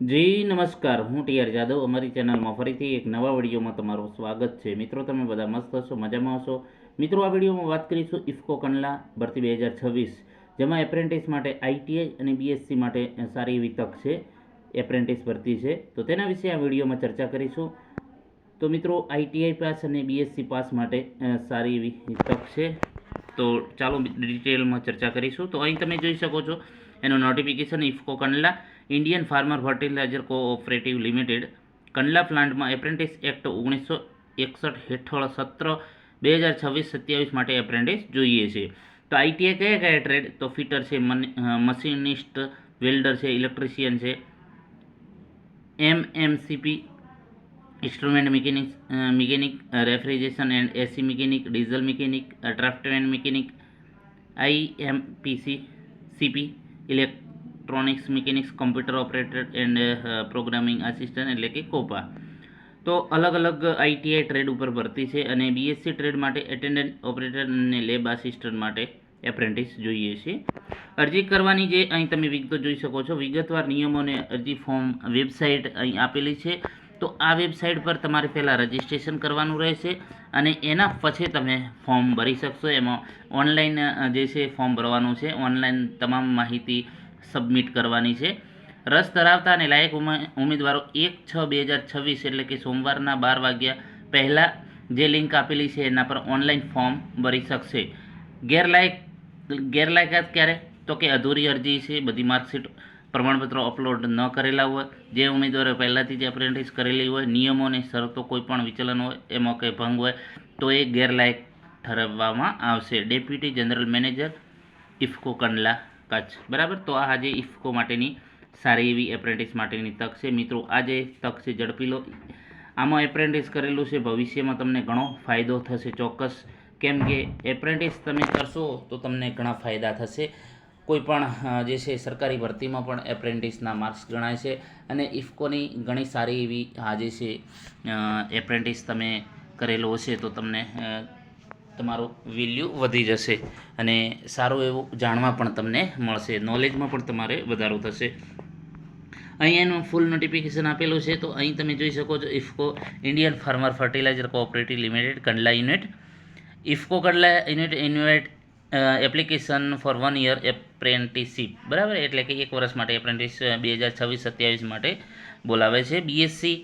જી નમસ્કાર, હું ટીઆર જાદવ. અમારી ચેનલમાં ફરીથી એક નવા વિડીયોમાં તમારું સ્વાગત છે. મિત્રો, તમે બધા મસ્ત હશો, મજામાં હશો. મિત્રો, આ વિડીયોમાં વાત કરીશું ઇફકો કંડલા ભરતી 2026, જેમાં એપ્રેન્ટિસ માટે આઈટીઆઈ અને બીએસસી માટે સારી એવી તક છે. એપ્રેન્ટિસ ભરતી છે, તો તેના વિશે આ વિડીયોમાં ચર્ચા કરીશું. તો મિત્રો, આઈટીઆઈ પાસ અને બીએસસી પાસ માટે સારી એવી તક છે. તો ચાલો ડિટેલમાં ચર્ચા કરીશું. તો અહીં તમે જોઈ શકો છો એનું notification. IFFCO Kandla Indian farmer fertiliser cooperative limited Kandla પ્લાન્ટમાં એપ્રેન્ટિસ એક્ટ 1961 હેઠળ સત્ર 2026-27 માટે એપ્રેન્ટિસ જોઈએ છે. તો આઈટીઆઈ કયા કયા ટ્રેડ? તો ફિટર છે, મશીનિસ્ટ, વેલ્ડર છે, ઇલેક્ટ્રિશિયન છે, MMCP, instrument mechanic, refrigeration and AC mechanic, diesel mechanic, draftsman mechanic, IMPC, CP, electronics mechanics, computer operator and programming assistant એટલે કે કોપા. તો અલગ અલગ આઈટીઆઈ ટ્રેડ ઉપર ભરતી છે. અને બીએસસી ટ્રેડ માટે એટેન્ડન્ટ ઓપરેટર અને લેબ આસિસ્ટન્ટ માટે એપ્રેન્ટિસ જોઈએ છે. અરજી કરવાની જે અહીં તમે વિગતો જોઈ શકો છો, વિગતવાર નિયમો અને અરજી ફોર્મ વેબસાઇટ અહીં આપેલી છે. તો આ વેબસાઇટ પર તમારે પહેલાં રજિસ્ટ્રેશન કરવાનું રહેશે અને એના પછી તમે ફોર્મ ભરી શકશો. એમાં ઓનલાઈન જે છે ફોર્મ ભરવાનું છે, ઓનલાઈન તમામ માહિતી સબમિટ કરવાની છે. રસ ધરાવતા અને લાયક ઉમેદવારો 1/6/2026 એટલે કે સોમવારના 12 વાગ્યા પહેલાં જે લિંક આપેલી છે એના પર ઓનલાઈન ફોર્મ ભરી શકશે. ગેરલાયકાત ક્યારે? તો કે અધૂરી અરજી છે, બધી માર્કશીટ પ્રમાણપત્રો અપલોડ ન કરેલા હોય, જે ઉમેદવારો પહેલાંથી જ એપ્રેન્ટિસ કરેલી હોય, નિયમો અને શરતો કોઈ પણ વિચલન હોય, એમાં કંઈ ભંગ હોય તો એ ગેરલાયક ઠરવવામાં આવશે. Deputy general manager, IFFCO Kandla, Kutch. બરાબર. તો આ આજે ઇફકો માટેની સારી એવી એપ્રેન્ટિસ માટેની તક છે. મિત્રો, આ જે તક છે ઝડપી લો. આમાં એપ્રેન્ટિસ કરેલું છે, ભવિષ્યમાં તમને ઘણો ફાયદો થશે ચોક્કસ. કેમ કે એપ્રેન્ટિસ તમે કરશો તો તમને ઘણા ફાયદા થશે. કોઈ પણ જે છે સરકારી ભરતીમાં પણ એપ્રેન્ટિસના માર્ક્સ ગણાય છે. અને ઇફકોની ઘણી સારી એવી આ જે છે એપ્રેન્ટિસ તમે કરેલો હશે તો તમને તમારું વેલ્યુ વધી જશે અને સારું એવું જાણવા પણ તમને મળશે, નોલેજમાં પણ તમારે વધારો થશે. અહીં એનું ફૂલ નોટિફિકેશન આપેલું છે. તો અહીં તમે જોઈ શકો છો, IFFCO Indian farmer fertiliser cooperative limited Kandla unit. IFFCO Kandla unit invite application for 1 year apprenticeship. બરાબર, એટલે કે 1 વર્ષ માટે એપ્રેન્ટિસ 2026-27 માટે બોલાવે છે. BSc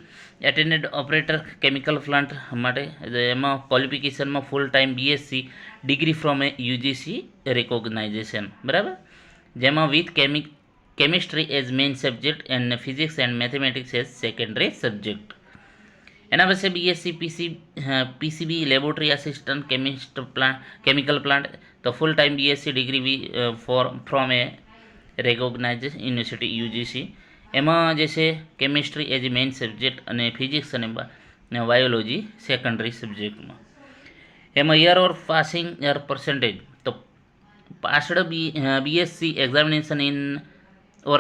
attendant operator chemical plant માટે એમાં ક્વોલિફિકેશનમાં full time BSc degree from a UGC recognization. બરાબર, જેમાં with chemistry as main subject and physics and mathematics as secondary subject. એના પછી BSc PCB laboratory assistant chemical plant. તો full time BSc degree from a recognise university UGC. એમાં જે છે chemistry as main subject અને physics અને biology secondary સબ્જેક્ટમાં. એમાં year or passing year percentage. તો પાછળ BSc examination in or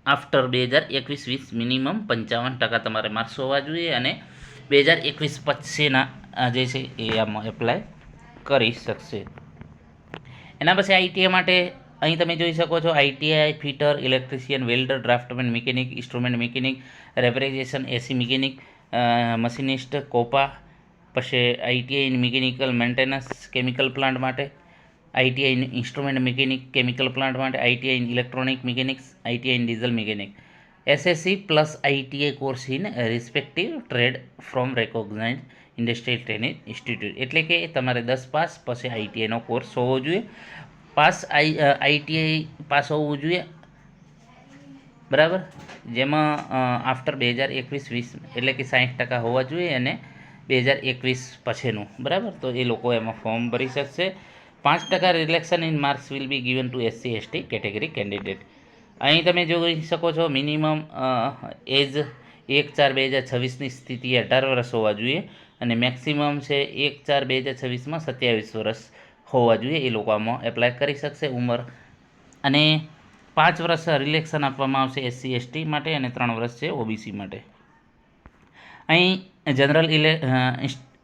after 2021-20 minimum 55% તમારે માર્ક્સ હોવા જોઈએ અને 2021 પછીના જે છે એ આમાં એપ્લાય કરી શકશે. એના પછી આઈટીઆઈ માટે અહીં તમે જોઈ શકો છો, ITI fitter, electrician, welder, draftsman mechanic, instrument mechanic, refrigeration, AC mechanic, machinist, COPA. પછી ITI in mechanical maintenance chemical plant માટે, ITI in instrument mechanic chemical plant માટે, ITI in electronic mechanics, ITI in diesel mechanic. SSC plus ITI course in respective trade from recognise industrial training institute. એટલે કે તમારે 10 pass પછી આઈટીઆઈનો course હોવો જોઈએ. ITI pass હોવું જોઈએ. બરાબર, જેમાં આફ્ટર 2021-20 એટલે કે 60% હોવા જોઈએ અને 2021 પછીનું. બરાબર, તો એ લોકો એમાં ફોર્મ ભરી શકશે. 5% રિલેક્શન in marks will be given to SC ST category candidate. અહીં તમે જોઈ શકો છો, મિનિમમ એજ 1/4/2026ની સ્થિતિ 18 વર્ષ હોવા જોઈએ અને મેક્સિમમ છે 1/4/2026માં 27 વર્ષ હોવા જોઈએ. એ લોકો આમાં એપ્લાય કરી શકશે ઉંમર. અને 5 વર્ષ રિલેક્શન આપવામાં આવશે એસસી એસટી માટે અને 3 વર્ષ છે ઓબીસી માટે. અહીં જનરલ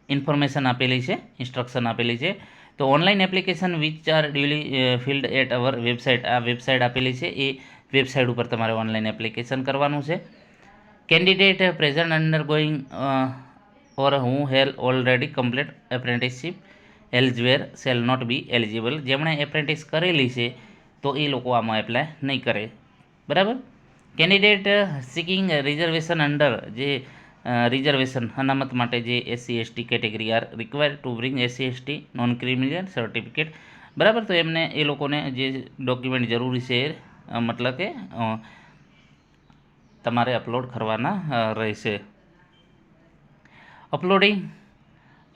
ઇન્ફોર્મેશન આપેલી છે, ઇન્સ્ટ્રક્શન આપેલી છે. તો online application which are duly filled at our website. આ વેબસાઇટ આપેલી છે, એ વેબસાઇટ ઉપર તમારે ઓનલાઈન એપ્લિકેશન કરવાનું છે. Candidate present under going or who have already complete apprenticeship elsewhere shall not be eligible. જેમણે એપ્રેન્ટિસ કરેલી છે તો એ લોકો આમાં એપ્લાય નહીં કરે, બરાબર. કેન્ડિડેટ સિકિંગ રિઝર્વેશન અંડર, જે રિઝર્વેશન અનામત માટે જે SC/ST category are required to bring SC/ST non criminal certificate, બરાબર. તો એમને એ લોકોને જે ડોક્યુમેન્ટ જરૂરી છે મતલબ કે તમારે અપલોડ કરવાના રહેશે. અપલોડિંગ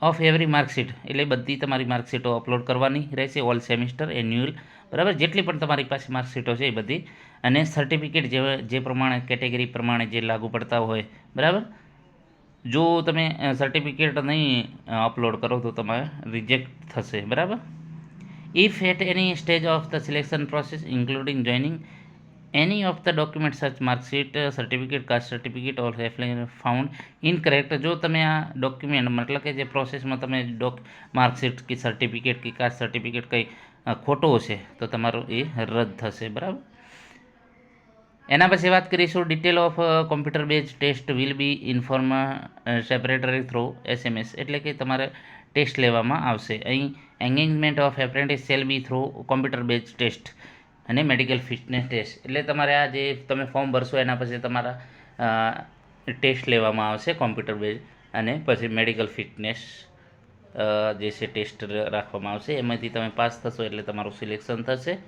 ઓફ એવરી માર્કશીટ, એટલે બધી તમારી માર્કશીટો અપલોડ કરવાની રહેશે, ઓલ સેમિસ્ટર એન્યુઅલ, બરાબર. જેટલી પણ તમારી પાસે માર્કશીટો છે એ બધી, અને સર્ટિફિકેટ જે પ્રમાણે કેટેગરી પ્રમાણે જે લાગુ પડતા હોય, બરાબર. જો તમે સર્ટિફિકેટ નહીં અપલોડ કરો તો તમારે રિજેક્ટ થશે, બરાબર. If at any stage of the selection process including joining any of the documents such mark sheet certificate caste certificate or application found incorrect, જો તમે આ ડોક્યુમેન્ટ મતલબ કે જે પ્રોસેસમાં તમે માર્કશીટ કે સર્ટિફિકેટ કે કાસ્ટ સર્ટિફિકેટ કંઈ ખોટો છે તો તમારું એ રદ થશે, બરાબર. એના પછી વાત કરીશું detail of computer base test will be inform separately through SMS, એટલે કે તમારે ટેસ્ટ લેવામાં આવશે. અહીં engagement of apprentice shall be through computer base test અને મેડિકલ ફિટનેસ ટેસ્ટ, એટલે તમારે આ જે તમે ફોર્મ ભરશો એના પછી તમારા ટેસ્ટ લેવામાં આવશે કોમ્પ્યુટર બેઝ, અને પછી મેડિકલ ફિટનેસ જે છે ટેસ્ટ રાખવામાં આવશે. એમાંથી તમે પાસ થશો એટલે તમારું સિલેક્શન થશે.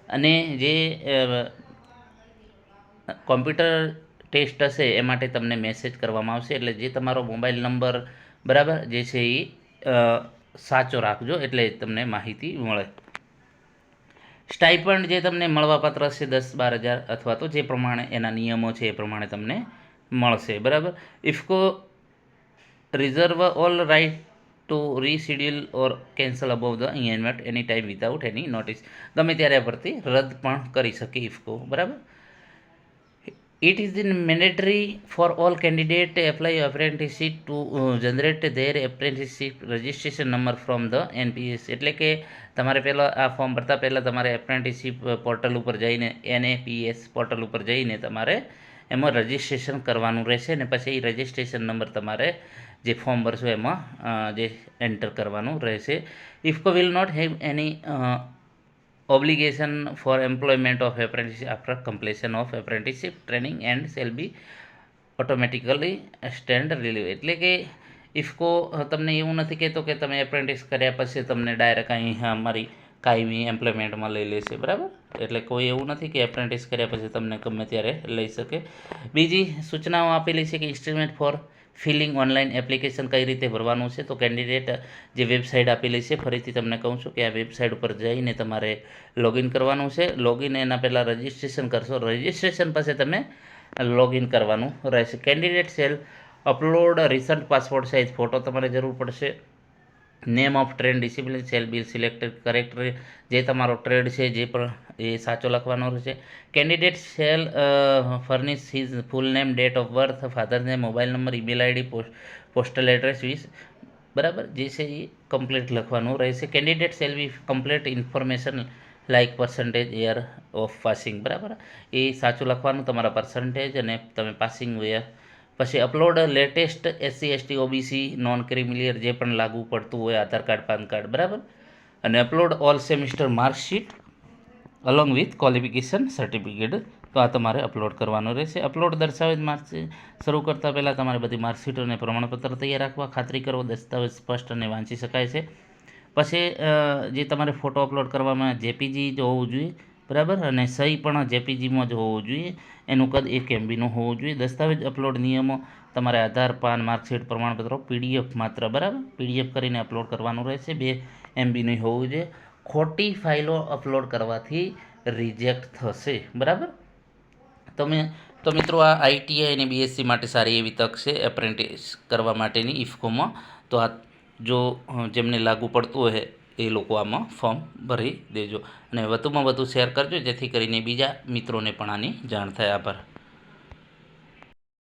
અને જે કોમ્પ્યુટર ટેસ્ટ હશે એ માટે તમને મેસેજ કરવામાં આવશે, એટલે જે તમારો મોબાઈલ નંબર, બરાબર, જે છે એ સાચો રાખજો એટલે તમને માહિતી મળે. સ્ટાઇપન્ડ જે તમને મળવાપાત્ર હશે 10-12 હજાર, અથવા તો જે પ્રમાણે એના નિયમો છે એ પ્રમાણે તમને મળશે, બરાબર. IFFCO reserve all right to reschedule or cancel above the event any time without any notice, ગમે ત્યારે પરથી રદ પણ કરી શકે ઇફકો, બરાબર. It is mandatory for all candidate apply apprenticeship to generate their apprenticeship registration number from the NPS, એટલે કે તમારે પહેલાં આ ફોર્મ ભરતા પહેલાં તમારે એપ્રેન્ટિસશીપ પોર્ટલ ઉપર જઈને NAPS પોર્ટલ ઉપર જઈને તમારે એમાં રજિસ્ટ્રેશન કરવાનું રહેશે, ને પછી એ રજિસ્ટ્રેશન નંબર તમારે જે ફોર્મ ભરશો એમાં જે એન્ટર કરવાનું રહેશે. IFFCO will not have any obligation for employment of apprentice after completion of apprenticeship training and shall be automatically stand relieved, એટલે કે ઇફકો તમને એવું નથી કહેતો કે તમે એપ્રેન્ટિસ કર્યા પછી તમને ડાયરેક્ટ અહીં અમારી કાયમી એમ્પ્લોયમેન્ટમાં લઈ લેશે, બરાબર. એટલે કોઈ એવું નથી કે એપ્રેન્ટિસ કર્યા પછી તમને ગમે ત્યારે લઈ શકે. બીજી સૂચનાઓ આપેલી છે કે instrument for filling online application કઈ રીતે ભરવાનું છે, તો કેન્ડિડેટ જે વેબસાઇટ આપેલી છે, ફરીથી તમને કહું છું કે આ વેબસાઇટ ઉપર જઈને તમારે લોગિન કરવાનું છે. લોગિન એના પહેલાં રજિસ્ટ્રેશન કરશો, રજિસ્ટ્રેશન પછી તમે લોગિન કરવાનું રહેશે. Candidate cell upload recent passport size photo તમારે જરૂર પડશે. Name of trade discipline shall be selected correct, જે તમારો ટ્રેડ છે જે પણ એ સાચો લખવાનો રહેશે. Candidate shall furnish his full name, date of birth, father name, mobile number, email ID, postal address wise, બરાબર, જે છે એ કમ્પ્લીટ લખવાનું રહેશે. Candidate shall be complete information like percentage year of passing, બરાબર, એ સાચું લખવાનું તમારા પર્સન્ટેજ અને તમે પાસિંગ યર. પછી upload latest SC/ST OBC non creamy layer જે પણ લાગુ પડતું હોય, આધાર કાર્ડ, પાન કાર્ડ, બરાબર. અને upload all semester marksheet along with qualification certificate, તો આ તમારે અપલોડ કરવાનું રહેશે. અપલોડ દર્શાવેલ માર્કશીટ શરૂ કરતાં પહેલાં તમારે બધી માર્કશીટો અને પ્રમાણપત્ર તૈયાર રાખવા, ખાતરી કરો દસ્તાવેજ સ્પષ્ટ અને વાંચી શકાય છે. પછી જે તમારે ફોટો અપલોડ કરવામાં JPG જ હોવું જોઈએ, બરાબર, અને સહી પણ JPGમાં જ હોવું જોઈએ. એનું કદ 1 MBનું હોવું જોઈએ. દસ્તાવેજ અપલોડ નિયમો તમારે આધાર, પાન, માર્કશીટ, પ્રમાણપત્રો PDF માત્ર, બરાબર, PDF કરીને અપલોડ કરવાનું રહેશે. 2 MBનું હોવું જોઈએ. ખોટી ફાઇલો અપલોડ કરવાથી રિજેક્ટ થશે, બરાબર. તો મિત્રો આ ITI અને BSc માટે સારી એવી તક છે એપ્રેન્ટિસ કરવા માટેની ઇફકોમાં. તો આ જો જેમને લાગુ પડતું હોય એ લોકો આમાં ફોર્મ ભરી દેજો, અને વધુમાં વધુ શેર કરજો જેથી કરીને બીજા મિત્રોને પણ આની જાણ થાય. આભાર.